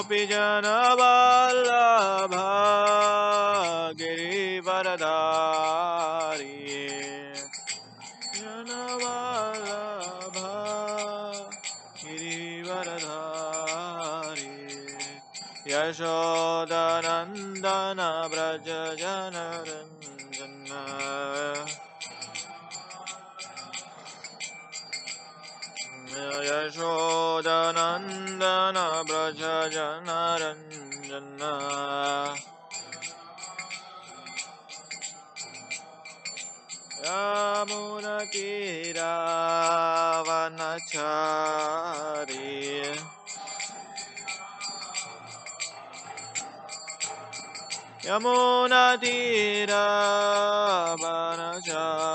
Gopi Jana Vallabha Girivaradari Jana Vallabha Girivaradari Yashodanandana Braja Janaranjana Yashodanandana Braja Janaranjana Yamuna Tira Vanachari Yamuna Tira Vanachari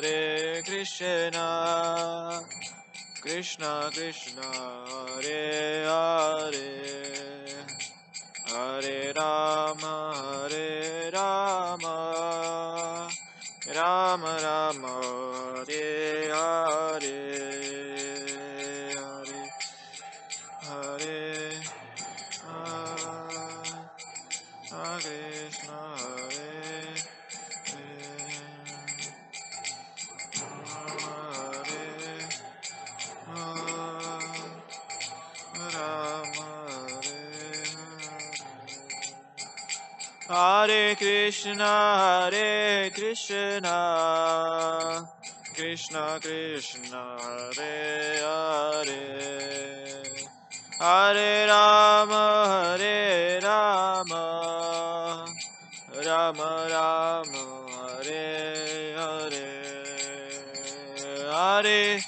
Hare Krishna Krishna Krishna Hare Hare Hare Rama Rama Rama Hare Hare Hare Hare Krishna Hare Hare Krishna Krishna Krishna Hare Hare Hare Rama Rama Rama Hare Hare Hare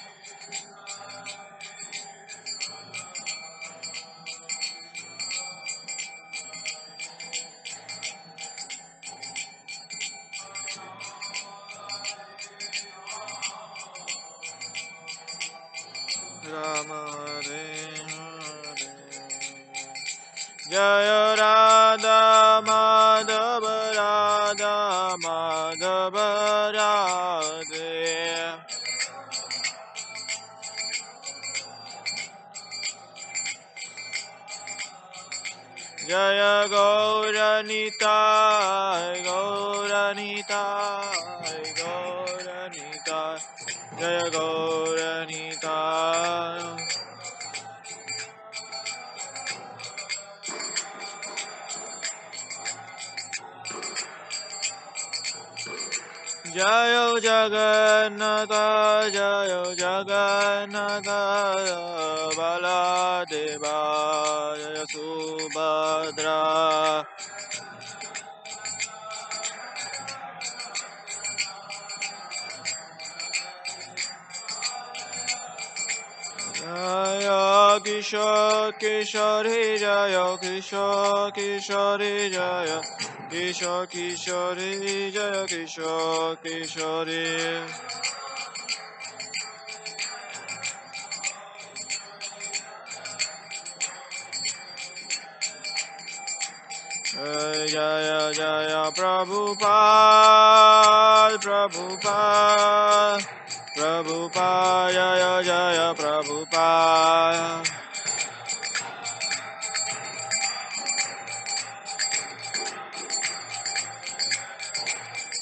Rama Hare Hare Jaya Radha Madhava Radhe Jaya Gauranitai Jaya Gauranitai Jaya Jagannatha Baladeva Jaya Subhadra Jaya Kishore Kishore Jaya Kishore Kishore Jaya Kishore Kishore Jaya Kishore Kishore Jaya Jaya Prabhupada Jaya Jaya Prabhupada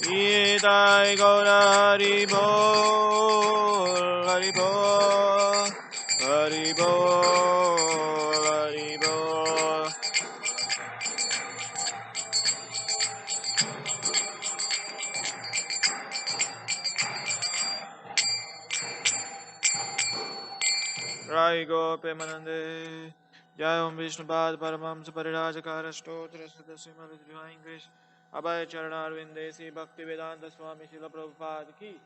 Nitai Gaura Hari Bol Hari Bol Hari Bol Hari Bol Rai Gope Manande Jai Om Vishnupad Paramamsa Parirajakara Stotra Sadasima with Divine Grace Abhay Charanar Vindesi Bhakti Vedanta Swami Srila Prabhupada Ki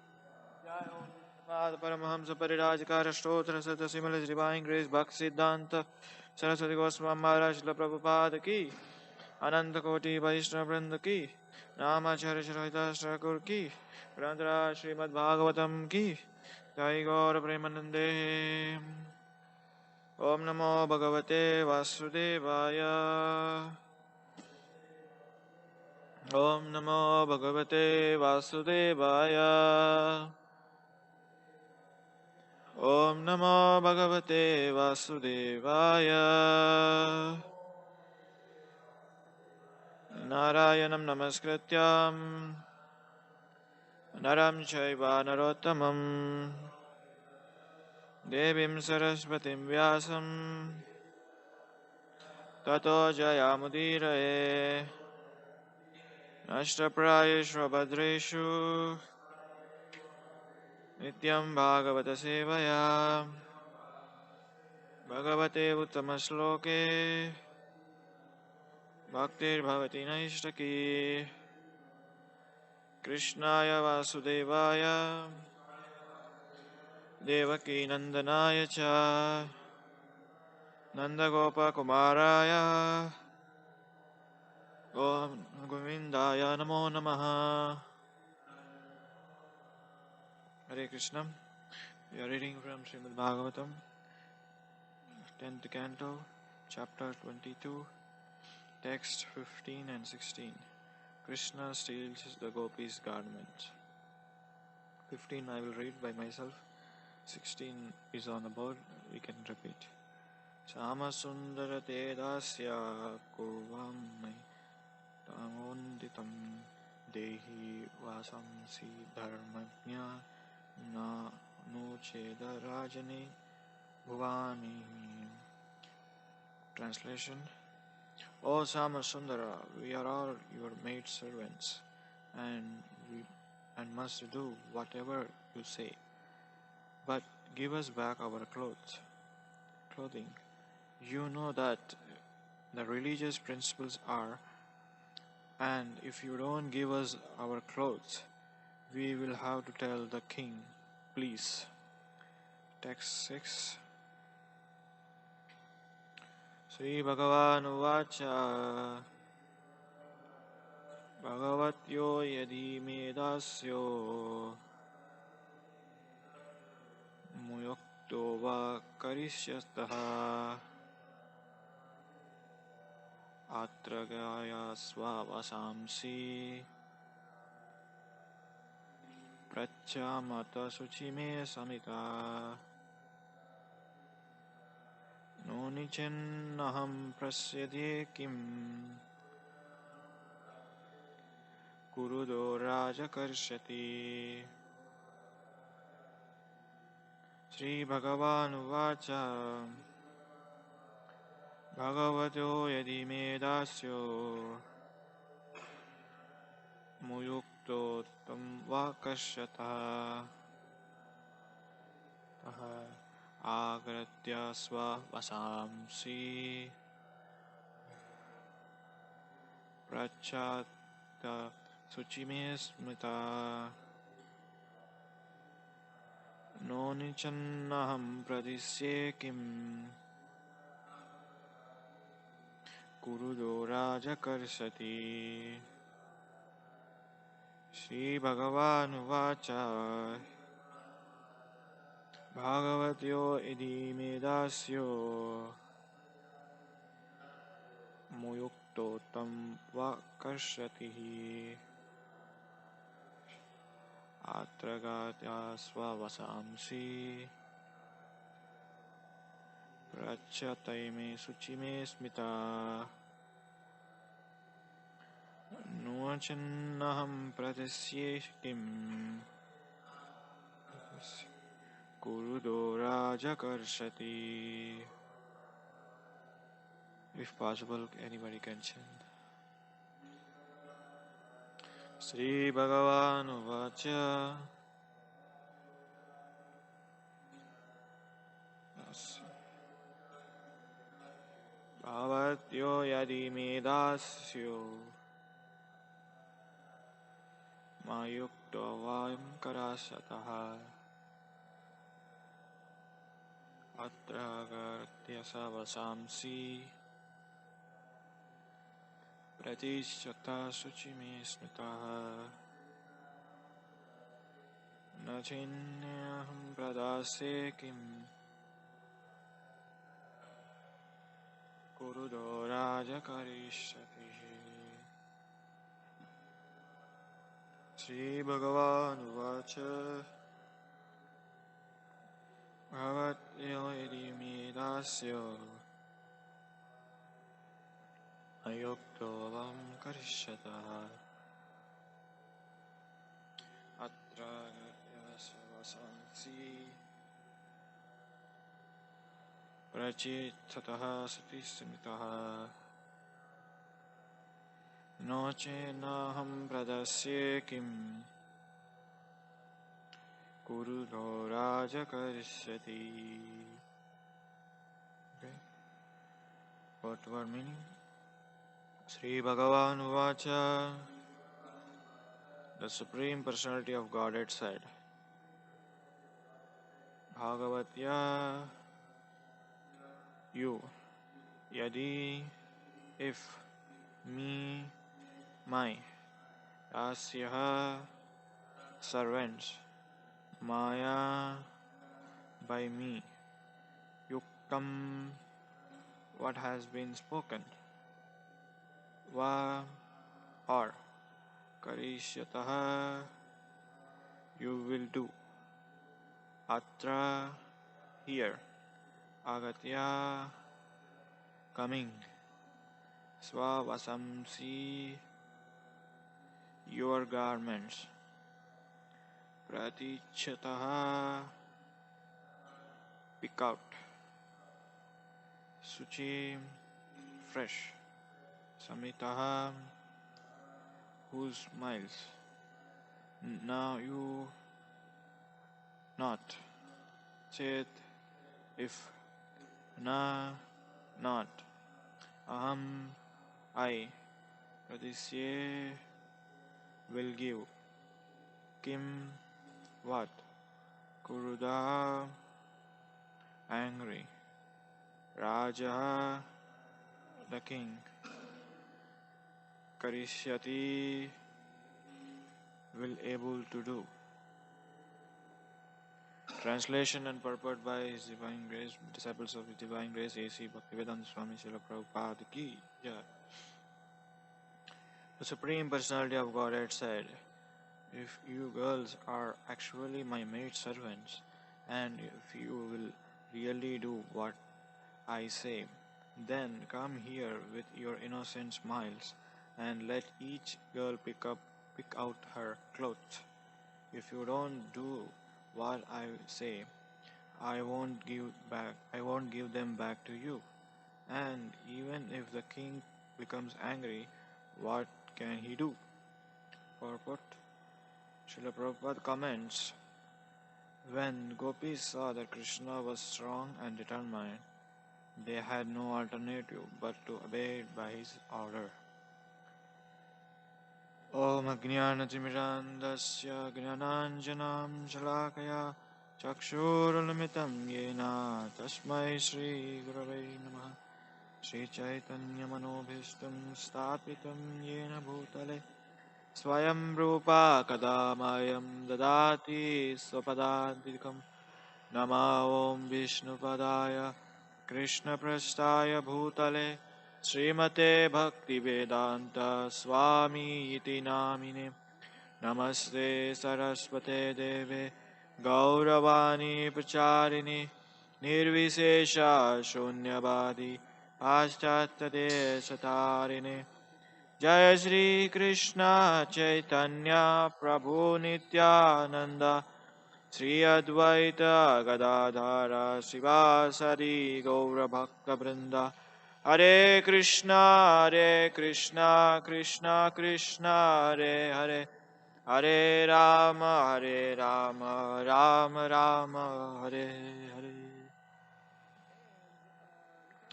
Jai Om Vishnupad Paramahamsa Parirajakara Stotra Sadasima with Divine Grace Bhakti Siddhanta Saraswati Goswami Maharaj Srila Prabhupada Ki Ananta Koti Vaishnava Vrinda Ki Namacharya Shraita Shrakur Ki Grantara Srimad Bhagavatam Ki Jai Gaura Premanande Om Namo Bhagavate Vasudevaya Om Namo Bhagavate Vasudevaya. Om Namo Bhagavate Vasudevaya. Narayanam Namaskrityam Naram Chaiva Narottamam Devim Saraswatim Vyasam Tato Jayamudiraye Nashtaprayeshva Bhadreshu Nityam Bhagavata Sevaya Bhagavate Uttamasloke Bhaktir Bhavati Naishtaki Krishnaya Vasudevaya Devaki Nandanaya Cha Nandagopa Kumaraya Om Govindaya Namo Namaha. Hare Krishna. We are reading from Srimad Bhagavatam, 10th Canto, Chapter 22, Text 15 and 16. Krishna steals the gopis' garment. 15 I will read by myself. 16 is on the board. We can repeat. Sama sundara te dasya kurvamai tamonditam dehi vasamsi dharmajna na nucheda rajane bhuvani. Translation. O Sama Sundara, we are all your maid servants, and must do whatever you say. But give us back our clothing. You know that the religious principles are, and if you don't give us our clothes, we will have to tell the king, please. Text 6. Sri Bhagavan Uvacha Bhagavatyo yadi medasyo muyokto va karishyastah atragaya svavasamsi prachamata suchime samita no nichennaham prasyadhe kim kurudo rajakarshati. Sri Bhagavan Uvacha Bhagavato yadi medasyo muyukto tam vakashyata agratya sva vasamsi prachata suchime smita no nichannaham pradisye kim kurudo rajakarshati. Shri Bhagavan Uvacha Bhagavatyo idi medasyo muyukto tam vakashyati atragatya svavasamsi prachataime suchime smita nuachannaham pradasye kim kurudo rajakarshati. If possible, anybody can chant. Sri Bhagavan Uvacha Bhavatyo yadi medasyo mayukto vayam karasataha atragartya savasamsi pratishchata suchime smitaha nachinyaham pradase kim kurudo rajakarishati. Sri Bhagavan Vacha Bhavatyo Idimidasyo Ayoktovam Karishata Atra Yasavasansi Prachitataha Satismitaha Noche Naham Pradasye Kim Kurudho Raja Karishyati. Okay. What word meaning? Sri Bhagavan Vacha, the Supreme Personality of Godhead said, Bhagavatya, you, Yadi, if, me, my, Asyaha, servants, Maya, by me, Yuktam, what has been spoken, Va, or, Karishyataha, you will do, Atra, here, Agatya, coming, Swavasamsi, your garments, Pratichyataha, pick out, Suchi, fresh, Samitaha, whose smiles, now you, not, Chet, if, na, not, aham, I, Pradisye, will give, kim, what, Kuruda, angry, Raja, the king, Karishyati, will able to do. Translation and purport by His Divine Grace, disciples of His Divine Grace, A.C. Bhaktivedanta Swami Srila Prabhupada ki jai. The Supreme Personality of Godhead said, if you girls are actually my maid servants, and if you will really do what I say, then come here with your innocent smiles, and let each girl pick out her clothes. If you don't do what I say, I won't give them back to you. And even if the king becomes angry, what can he do? Purport. Srila Prabhupada comments, when gopis saw that Krishna was strong and determined, they had no alternative but to obey by his order. Om Ajnanatimidandasya Gnananjanam Shalakaya Chakshurulamitam Yena Tasmai Shri Gurave Namaha Shri Chaitanya Manobhishtam Stapitam Yena Bhutale Swayam Rupa Kadamayam Dadati Swapadantikam Nama Om Vishnupadaya Krishna Prasthaya Bhutale Srimate Bhakti Vedanta Swami Iti Namine Namaste Saraswate Deve Gauravani Pracharini Nirvisesha Shunyavadi Paschatade Satarine Jai Shri Krishna Chaitanya Prabhu Nityananda Sri Advaita Gadadhara Sivasadi Gaura Bhakta Vrinda Hare Krishna Krishna Krishna Hare Hare Hare Rama Rama Rama Hare Hare.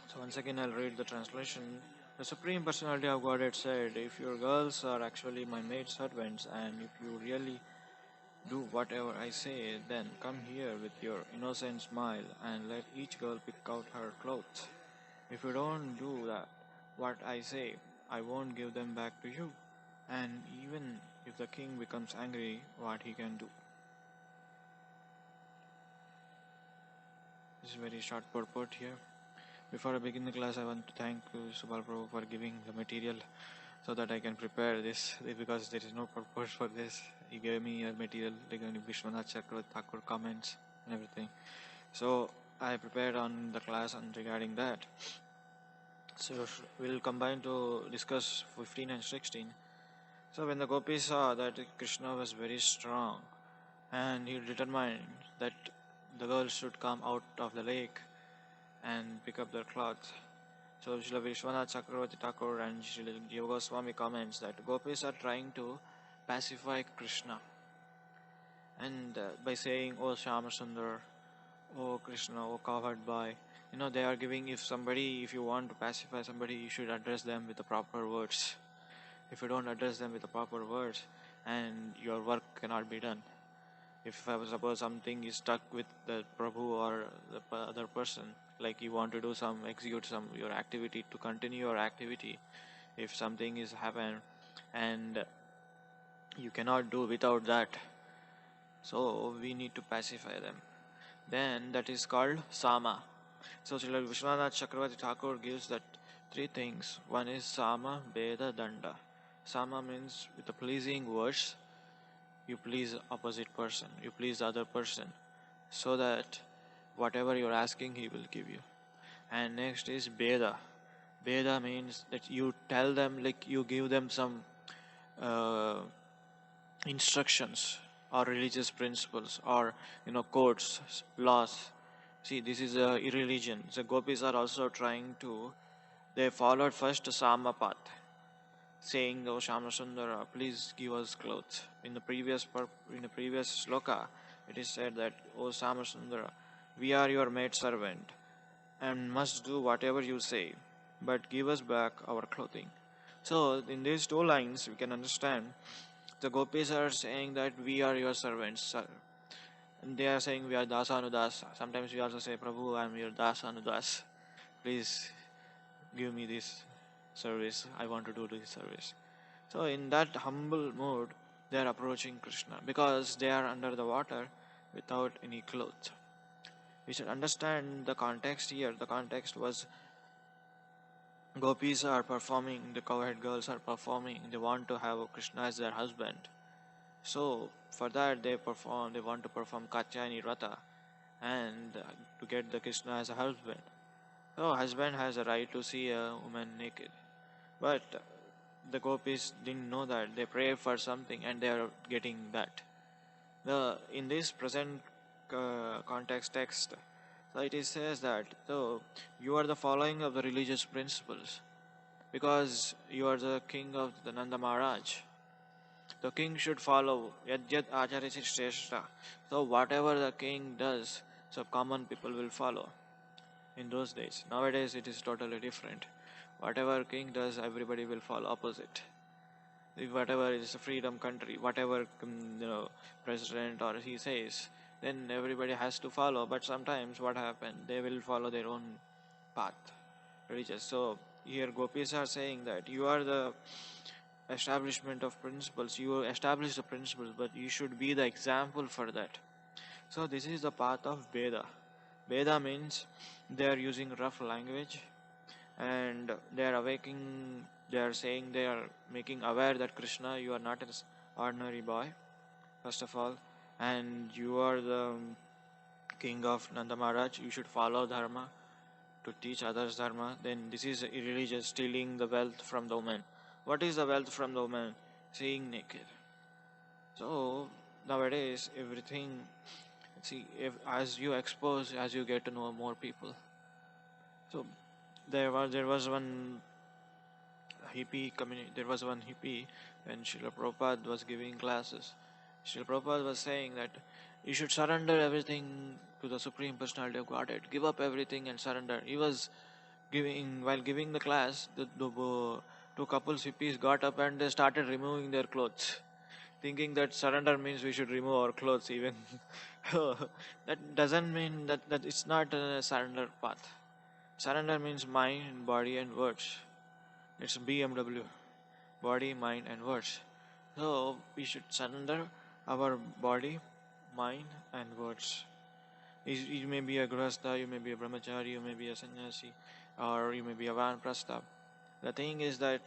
So once again I'll read the translation. The Supreme Personality of Godhead said, if your girls are actually my maid servants, and if you really do whatever I say, then come here with your innocent smile, and let each girl pick out her clothes. If you don't do that, what I say, I won't give them back to you. And even if the king becomes angry, what he can do? This is a very short purport here. Before I begin the class, I want to thank Subal Prabhu for giving the material so that I can prepare this, because there is no purpose for this. He gave me a material regarding Vishwanath Chakravarti Thakur comments and everything. So I prepared on the class on regarding that. So we'll combine to discuss 15 and 16. So when the gopis saw that Krishna was very strong, and he determined that the girls should come out of the lake and pick up their clothes. So Srila Vishwanath Chakravarti Thakur and Srila Jiva Goswami comments that gopis are trying to pacify Krishna, and by saying, "Oh Shama Sundar, oh Krishna, oh covered by," they are giving, if you want to pacify somebody, you should address them with the proper words. If you don't address them with the proper words, and your work cannot be done. If suppose something is stuck with the Prabhu or the other person, like you want to do execute your activity, to continue your activity, if something is happened and you cannot do without that, so we need to pacify them. Then that is called Sama. So Srila Vishwanath Chakravarti Thakur gives that three things. One is Sama, Veda, Danda. Sama means with the pleasing words, you please opposite person, you please the other person, so that whatever you're asking, he will give you. And next is Veda. Veda means that you tell them, like you give them some instructions or religious principles or codes, laws. See, this is a religion. The gopis are also trying to. They followed first Sama path, saying, "Oh Shama Sundara, please give us clothes." In the previous sloka, it is said that, "Oh Shama Sundara, we are your maid servant and must do whatever you say, but give us back our clothing." So in these two lines, we can understand the gopis are saying that we are your servants, sir. And they are saying we are dasa anudas. Sometimes we also say, "Prabhu, I am your dasa anudas. Please give me this service. I want to do this service." So in that humble mood, they are approaching Krishna because they are under the water without any clothes. We should understand the context here. The context was gopis are performing, the cowherd girls are performing, they want to have Krishna as their husband. So for that they want to perform Katyayani Rata and to get the Krishna as a husband. So husband has a right to see a woman naked. But the gopis didn't know that. They pray for something and they are getting that. In this present context text, so it says that, so you are the following of the religious principles because you are the king of the Nanda Maharaj. The king should follow yad yad acharya shrestha. So whatever the king does, so common people will follow. In those days, nowadays it is totally different. Whatever king does, everybody will follow opposite. If whatever is a freedom country, whatever president or he says, then everybody has to follow. But sometimes what happens, they will follow their own path, religious. So here gopis are saying that you are the establishment of principles. You establish the principles, but you should be the example for that. So this is the path of Veda. Veda means they are using rough language and they are awakening. They are saying, they are making aware that Krishna, you are not an ordinary boy, first of all, and you are the king of Nanda Maharaj. You should follow dharma to teach others dharma. Then this is irreligious, stealing the wealth from the woman. What is the wealth from the woman? Seeing naked. So nowadays everything, see, as you expose, as you get to know more people. So there was one hippie community. There was one hippie when Srila Prabhupada was giving classes. Srila Prabhupada was saying that you should surrender everything to the Supreme Personality of Godhead. Give up everything and surrender. He was while giving the class, the two couples hippies got up and they started removing their clothes, thinking that surrender means we should remove our clothes even. That doesn't mean that it's not a surrender path. Surrender means mind, body and words. It's BMW, body, mind and words. So we should surrender our body, mind and words. You may be a grahastha, you may be a brahmachari, you may be a sannyasi, or you may be a vanaprastha. The thing is that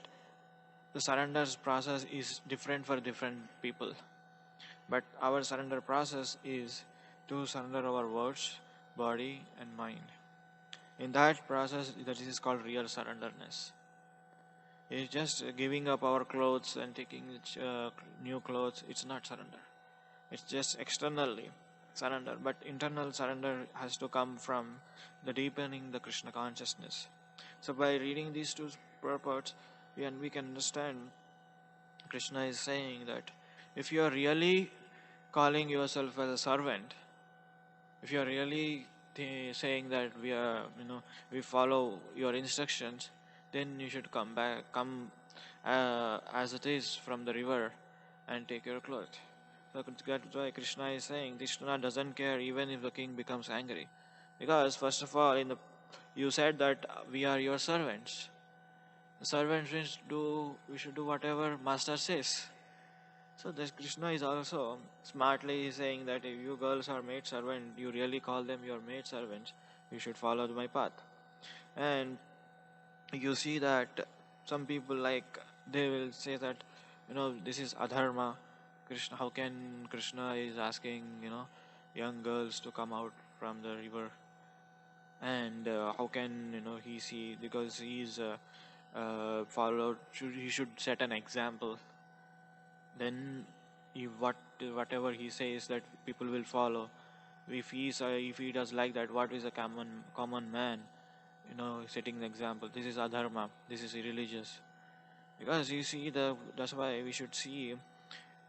the surrender process is different for different people. But our surrender process is to surrender our words, body, and mind. In that process, that is called real surrenderness. It's just giving up our clothes and taking new clothes. It's not surrender. It's just externally surrender. But internal surrender has to come from the deepening the Krishna consciousness. So by reading these two purports, we can understand Krishna is saying that if you are really calling yourself as a servant, if you are really saying that we follow your instructions, then you should come as it is from the river and take your cloth. So that's why Krishna is saying Krishna doesn't care even if the king becomes angry, because first of all, you said that we are your servants. The servants we should do whatever master says. So this Krishna is also smartly saying that if you girls are maid servant, you really call them your maid servants, you should follow my path. And you see that some people, like, they will say that this is adharma. Krishna, how can Krishna is asking young girls to come out from the river, and how can he see, because he is followed, he should set an example. Then whatever he says, that people will follow. If he does like that, what is a common man setting the example? This is adharma, this is irreligious. Because you see, that's why we should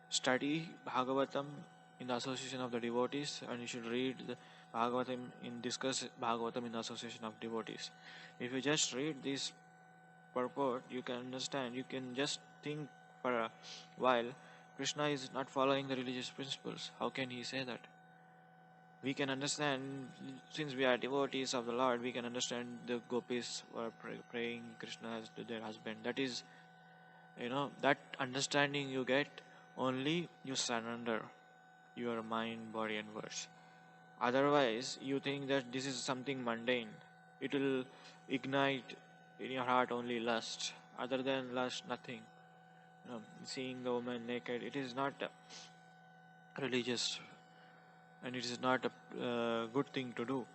study Bhagavatam in the association of the devotees, and you should read the discuss Bhagavatam in the association of devotees. If you just read this purport, you can understand, you can just think for a while, Krishna is not following the religious principles. How can he say that? We can understand, since we are devotees of the Lord, we can understand the gopis were praying Krishna as to their husband. That is, that understanding you get only you surrender your mind, body, and words. Otherwise, you think that this is something mundane. It will ignite in your heart only lust. Other than lust, nothing. Seeing the woman naked, it is not religious, and it is not a good thing to do.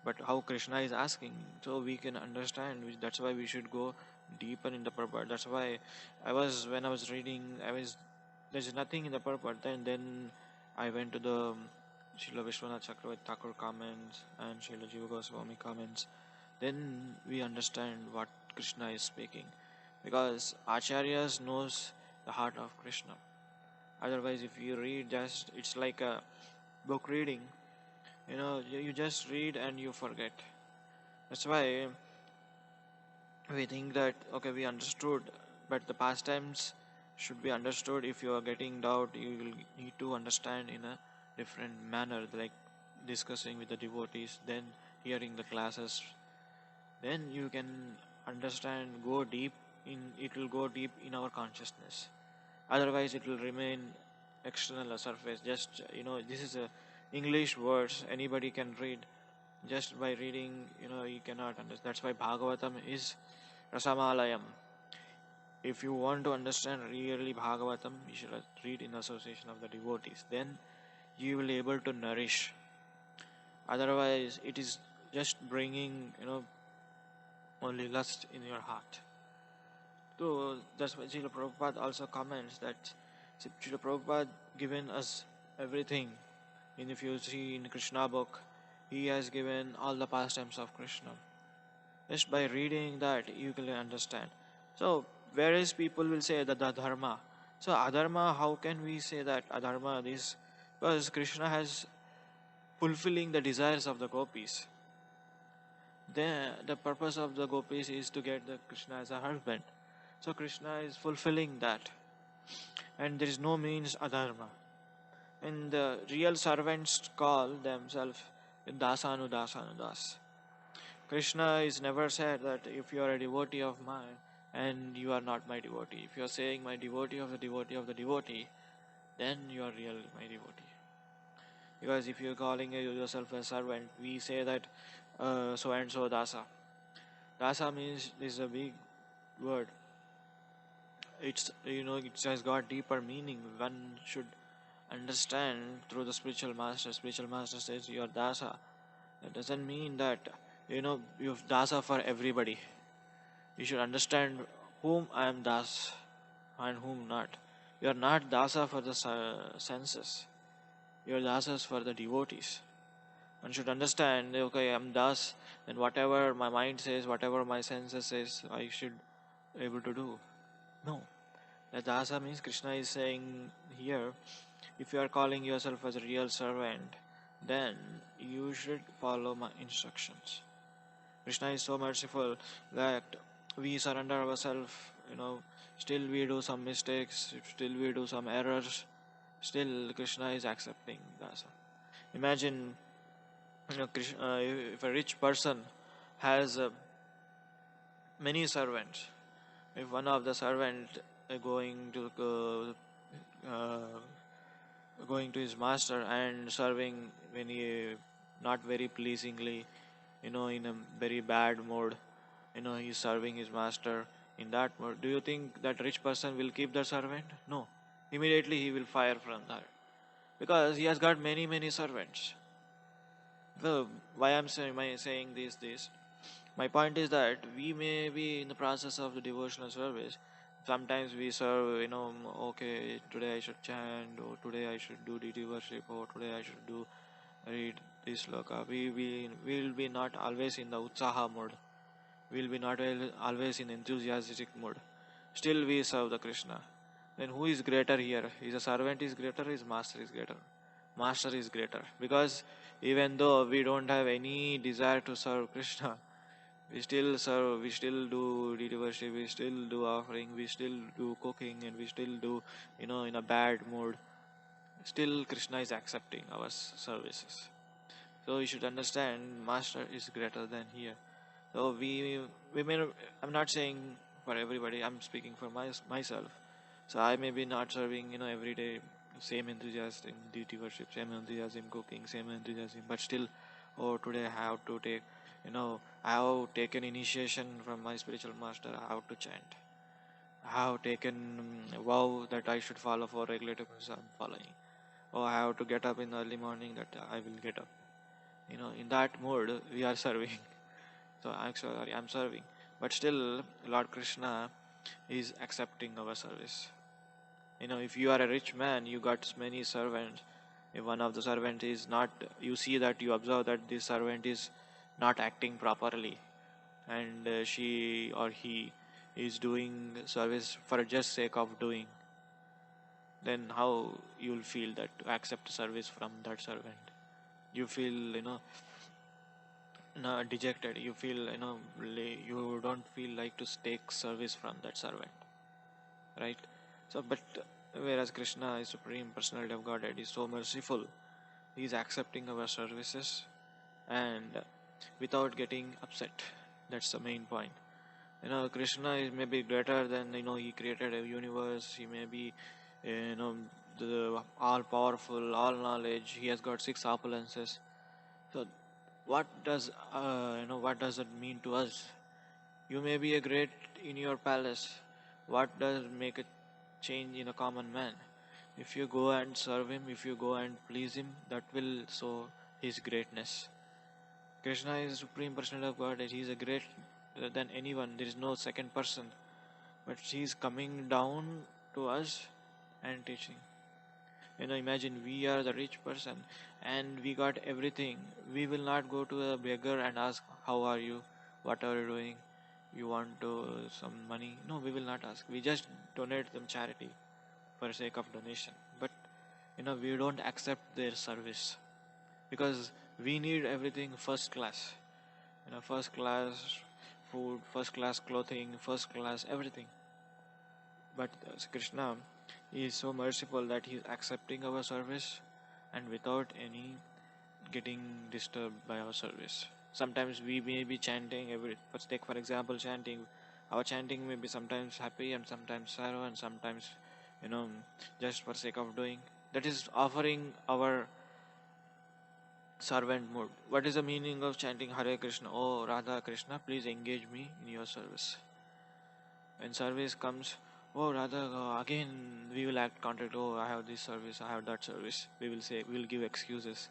But how Krishna is asking, so we can understand. That's why we should go deeper in the purport. That's why when I was reading, there's nothing in the purport. Then I went to the Srila Vishwanath Chakravarti Thakur comments and Srila Jiva Goswami comments. Then we understand what Krishna is speaking, because Acharyas knows the heart of Krishna. Otherwise, if you read just, it's like a book reading. You just read and you forget. That's why we think that, okay, we understood, but the pastimes should be understood. If you are getting doubt, you will need to understand in a different manner, like discussing with the devotees, then hearing the classes. Then you can understand, it will go deep in our consciousness. Otherwise, it will remain external or surface. Just, this is a English words, anybody can read. Just by reading, you cannot understand. That's why Bhagavatam is Rasamalayam. If you want to understand really Bhagavatam, you should read in association of the devotees. Then you will be able to nourish. Otherwise, it is just bringing, only lust in your heart. So that's why Srila Prabhupada also comments that Srila Prabhupada given us everything. And if you see in Krishna book, he has given all the pastimes of Krishna. Just by reading that, you can understand. So whereas people will say that the dharma. So adharma, how can we say that adharma is? Because Krishna has fulfilling the desires of the gopis. The purpose of the gopis is to get the Krishna as a husband. So Krishna is fulfilling that. And there is no means adharma. And the real servants call themselves dasanudas. Krishna is never said that if you are a devotee of mine and you are not my devotee. If you are saying my devotee of the devotee of the devotee, then you are really my devotee. Because if you are calling yourself a servant, we say that so and so dasa. Dasa means, this is a big word. it's, it has got deeper meaning. One should understand through the spiritual master. Spiritual master says you are dasa. That doesn't mean that you have dasa for everybody. You should understand whom I am das and whom not. You are not dasa for the senses. You are dasas for the devotees. One should understand, okay, I'm das, and whatever my mind says, whatever my senses says, I should able to do. No. The dasa means Krishna is saying here, if you are calling yourself as a real servant, then you should follow my instructions. Krishna is so merciful that we surrender ourselves, still we do some mistakes, still we do some errors, still Krishna is accepting dasa. Imagine, Krishna, if a rich person has many servants, if one of the servant going to his master and serving very not very pleasingly, in a very bad mode, he's serving his master in that mode, do you think that rich person will keep the servant? No, immediately he will fire from there, because he has got many servants. So why I'm saying this, my point is that we may be in the process of the devotional service. Sometimes we serve, okay, today I should chant, or today I should do deity worship, or today I should read this sloka. We will be not always in the utsaha mode. We will be not always in enthusiastic mode. Still we serve the Krishna. Then who is greater here? Is a servant is greater, his master is greater? Master is greater. Because even though we don't have any desire to serve Krishna, we still serve, we still do deity worship, we still do offering, we still do cooking, and we still do, in a bad mood. Still, Krishna is accepting our services. So you should understand, Master is greater than here. So we may. I'm not saying for everybody. I'm speaking for myself. So I may be not serving, every day, same enthusiasm in deity worship, same enthusiasm in cooking, same enthusiasm, but still, oh, today I have to take, I have taken initiation from my spiritual master. I have to chant. I have taken vow that I should follow for regulations. I'm following. Oh, I have to get up in the early morning. That I will get up. In that mode, we are serving. So I'm sorry, I'm serving. But still, Lord Krishna is accepting our service. If you are a rich man, you got many servants. If one of the servant is not, you see that, you observe that this servant is not acting properly, and she or he is doing service for just sake of doing, then how you'll feel that to accept service from that servant? You feel, dejected. You feel, you don't feel like to take service from that servant, right? So, but whereas Krishna is Supreme Personality of Godhead, is so merciful, he is accepting our services, and without getting upset. That's the main point. Krishna is maybe greater than, he created a universe. He may be, the all powerful, all knowledge. He has got six opulences. So what does it mean to us? You may be a great in your palace. What does make a change in a common man? If you go and serve him, if you go and please him, that will show his greatness. Krishna is Supreme Personality of God. He is a great than anyone. There is no second person. But he is coming down to us and teaching. Imagine we are the rich person and we got everything. We will not go to a beggar and ask, how are you? What are you doing? You want some money? No, we will not ask. We just donate them charity for sake of donation. But we don't accept their service, because we need everything first class. First class food, first class clothing, first class everything. But Krishna is so merciful that he is accepting our service and without any getting disturbed by our service. Sometimes we may be chanting let's take for example chanting. Our chanting may be sometimes happy and sometimes sorrow and sometimes, just for sake of doing. That is offering our servant mode. What is the meaning of chanting Hare Krishna? Oh Radha Krishna, please engage me in your service. When service comes, oh Radha, again we will act contract. Oh, I have this service, I have that service. We will give excuses,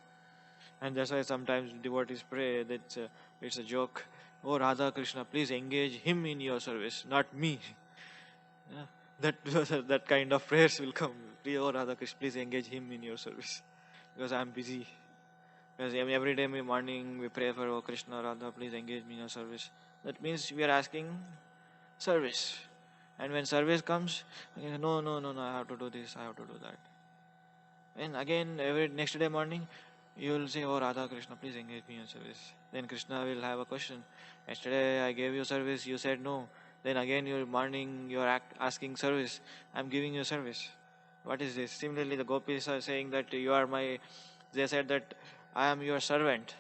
and that's why sometimes devotees pray that it's a joke. Oh Radha Krishna, please engage him in your service, not me. Yeah, that kind of prayers will come. Oh Radha Krishna, please engage him in your service because I'm busy. Because every day in the morning we pray for, oh Krishna, Radha, please engage me in your service. That means we are asking service. And when service comes, no, no, no, no, I have to do this, I have to do that. And again, every next day morning, you will say, oh Radha Krishna, please engage me in service. Then Krishna will have a question. Yesterday I gave you service, you said no. Then again, your morning you are asking service. I am giving you service. What is this? Similarly, the gopis are saying that you are my. They said that I am your servant.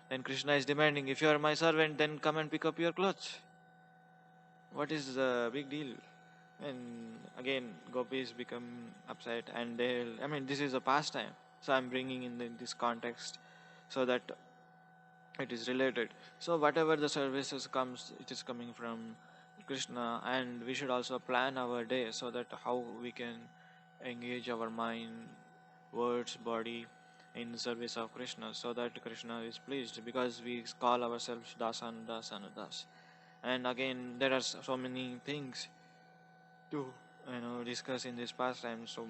Then Krishna is demanding, if you are my servant, then come and pick up your clothes. What is the big deal? And again, gopis become upset, and this is a pastime. So I'm bringing in this context so that it is related. So whatever the services comes, it is coming from Krishna, and we should also plan our day so that how we can engage our mind, words, body in service of Krishna, so that Krishna is pleased, because we call ourselves Dasan, Dasan, Das. And again, there are so many things to discuss in this pastime. So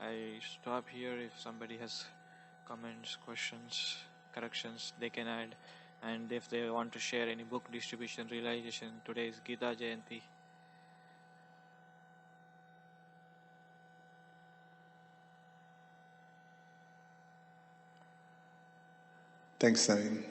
I stop here. If somebody has comments, questions, corrections, they can add. And if they want to share any book distribution realization, today is Gita Jayanti. Thanks, Navin.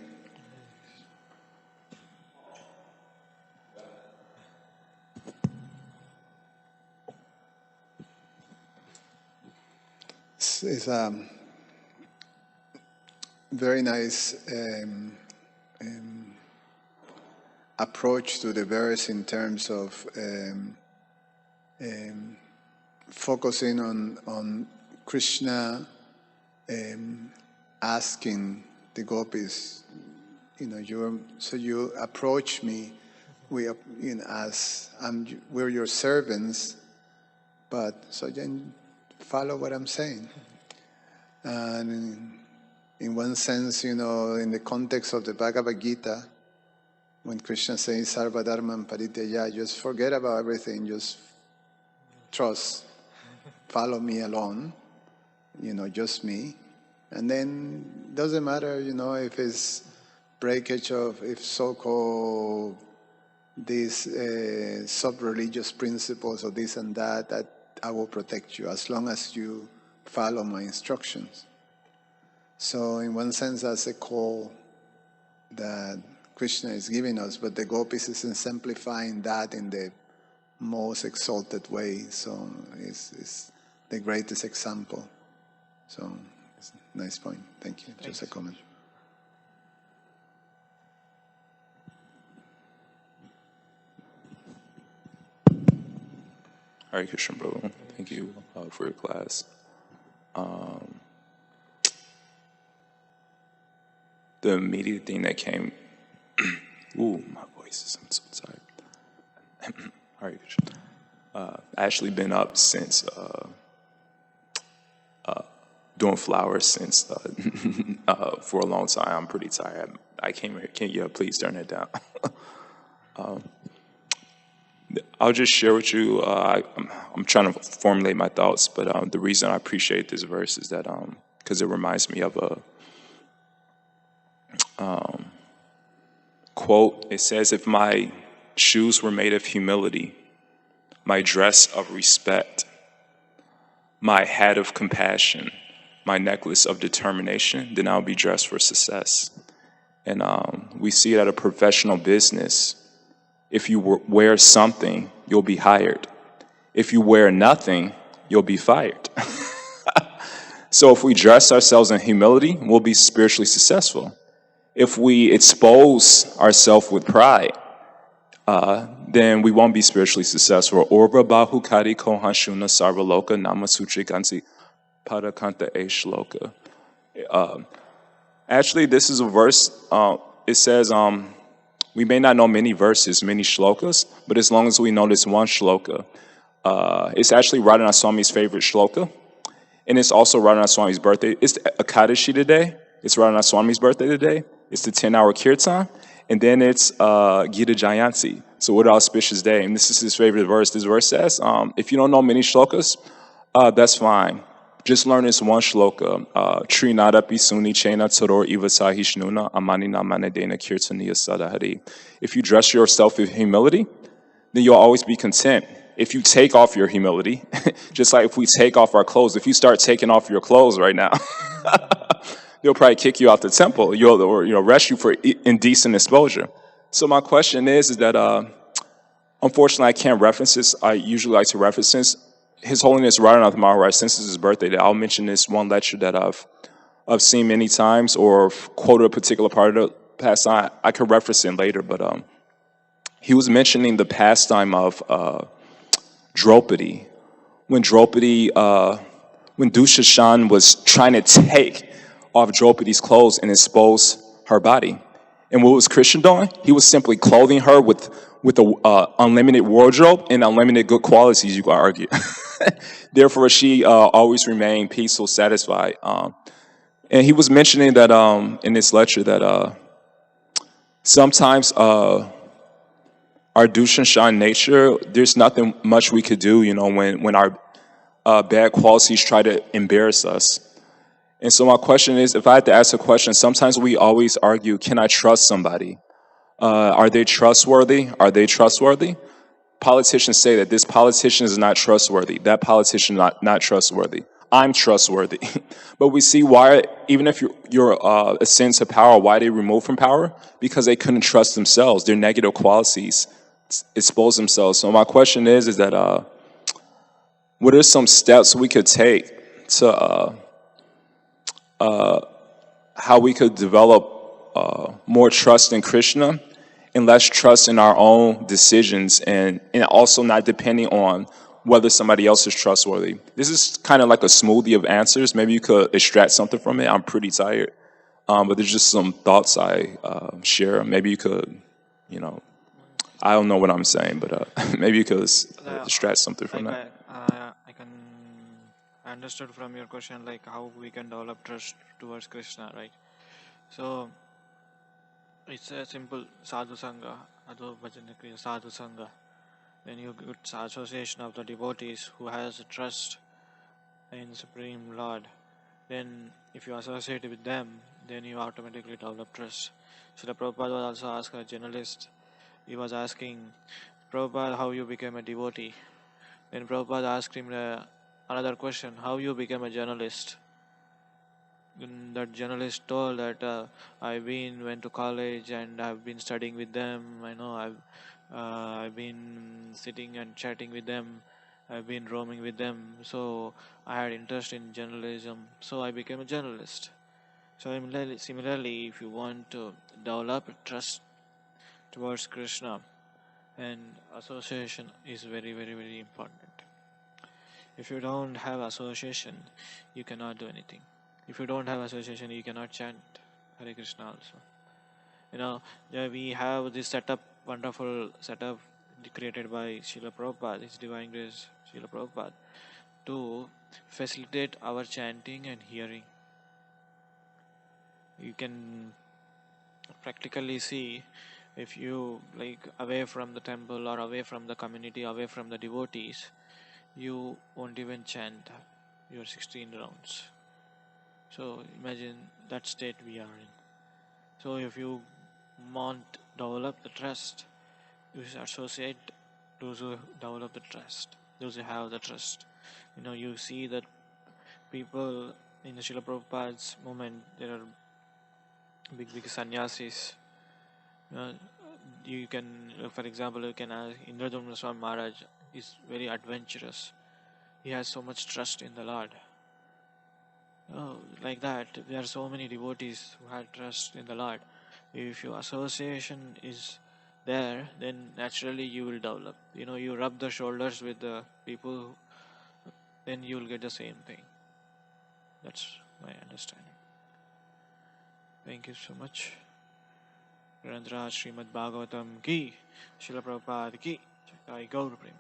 It's a very nice approach to the verse in terms of focusing on Krishna asking the gopis, you approach me, as we're your servants, but so then follow what I'm saying. And in one sense, in the context of the Bhagavad Gita, when Krishna says Sarva Dharman Parityaja, just forget about everything, just trust, follow me alone, just me. And then doesn't matter, if it's breakage of, if so-called these sub-religious principles or this and that I will protect you as long as you follow my instructions. So in one sense, that's a call that Krishna is giving us, but the gopis is exemplifying that in the most exalted way. So it's the greatest example. So it's a nice point. Thank you. Just a comment. Hare Krishna, Prabhu. Thank you for your class. The immediate thing that came, ooh, my voice is, I'm so tired. Hare Krishna. I actually been up since, doing flowers since, for a long time. I'm pretty tired. I came here, can you please turn it down? I'll just share with you, I'm trying to formulate my thoughts, but the reason I appreciate this verse is that, because it reminds me of a quote. It says, if my shoes were made of humility, my dress of respect, my hat of compassion, my necklace of determination, then I'll be dressed for success. And we see it at a professional business. If you wear something, you'll be hired. If you wear nothing, you'll be fired. So if we dress ourselves in humility, we'll be spiritually successful. If we expose ourselves with pride, then we won't be spiritually successful. Orva bahu kari kohanshuna sarvaloka namasutri gansi padakanta e shloka. Actually, this is a verse, it says, we may not know many verses, many shlokas, but as long as we know this one shloka, It's actually Radhanath Swami's favorite shloka, and it's also Radhanath Swami's birthday. It's Akadashi today. It's Radhanath Swami's birthday today. It's the 10-hour kirtan, and then it's Gita Jayanti. So what an auspicious day. And this is his favorite verse. This verse says, if you don't know many shlokas, that's fine. Just learn this one shloka. Trinadapi suni chena taror ivasahi shnuna amani namane dena kirtaniya sadahari. If you dress yourself with humility, then you'll always be content. If you take off your humility, just like if we take off our clothes, if you start taking off your clothes right now, they'll probably kick you out the temple, or arrest you for indecent exposure. So my question is that unfortunately I can't reference this. I usually like to reference this. His Holiness Radhanath Maharaj, since it's his birthday, I'll mention this one lecture that I've seen many times or quoted a particular part of the pastime. I could reference it later, but he was mentioning the pastime of Draupadi. When Dushashan was trying to take off Draupadi's clothes and expose her body. And what was Krishna doing? He was simply clothing her with a unlimited wardrobe and unlimited good qualities, you could argue. Therefore, she always remained peaceful, satisfied. And he was mentioning that in this lecture that sometimes our Dushanshan nature, there's nothing much we could do, when our bad qualities try to embarrass us. And so my question is, if I had to ask a question, sometimes we always argue, can I trust somebody? Are they trustworthy? Are they trustworthy? Politicians say that this politician is not trustworthy. That politician is not trustworthy. I'm trustworthy. But we see why, even if you're ascend to power, why they removed from power? Because they couldn't trust themselves. Their negative qualities expose themselves. So my question is that what are some steps we could take to how we could develop more trust in Krishna and less trust in our own decisions, and also not depending on whether somebody else is trustworthy. This is kind of like a smoothie of answers. Maybe you could extract something from it. I'm pretty tired. But there's just some thoughts I share. Maybe you could, I don't know what I'm saying, but maybe you could extract something from that. I understood from your question, like how we can develop trust towards Krishna, right? So it's a simple sadhu sangha, ado bhajana kriya sadhu sangha. When you get association of the devotees who has trust in Supreme Lord, then if you associate with them, then you automatically develop trust. Srila Prabhupada was also asked a journalist. He was asking Prabhupada how you became a devotee. Then Prabhupada asked him another question, how you became a journalist. And that journalist told that I've went to college and I've been studying with them. I know I've been sitting and chatting with them. I've been roaming with them. So I had interest in journalism. So I became a journalist. So similarly, if you want to develop trust towards Krishna, and association is very, very, very important. If you don't have association, you cannot do anything. If you don't have association, you cannot chant Hare Krishna also. We have this wonderful setup created by Srila Prabhupada, His Divine Grace Srila Prabhupada, to facilitate our chanting and hearing. You can practically see, if you away from the temple or away from the community, away from the devotees, you won't even chant your 16 rounds. So imagine that state we are in. So if you want to develop the trust, you should associate those who develop the trust, those who have the trust. You see that people in the Srila Prabhupada's movement, there are big sannyasis. You can, for example, you can ask Indradumna Swami Maharaj is very adventurous. He has so much trust in the Lord. Like that, there are so many devotees who had trust in the Lord. If your association is there, then naturally you will develop. You rub the shoulders with the people, then you will get the same thing. That's my understanding. Thank you so much. Srimad Bhagavatam ki, Srila Prabhupada ki, Jai Gaur Prema.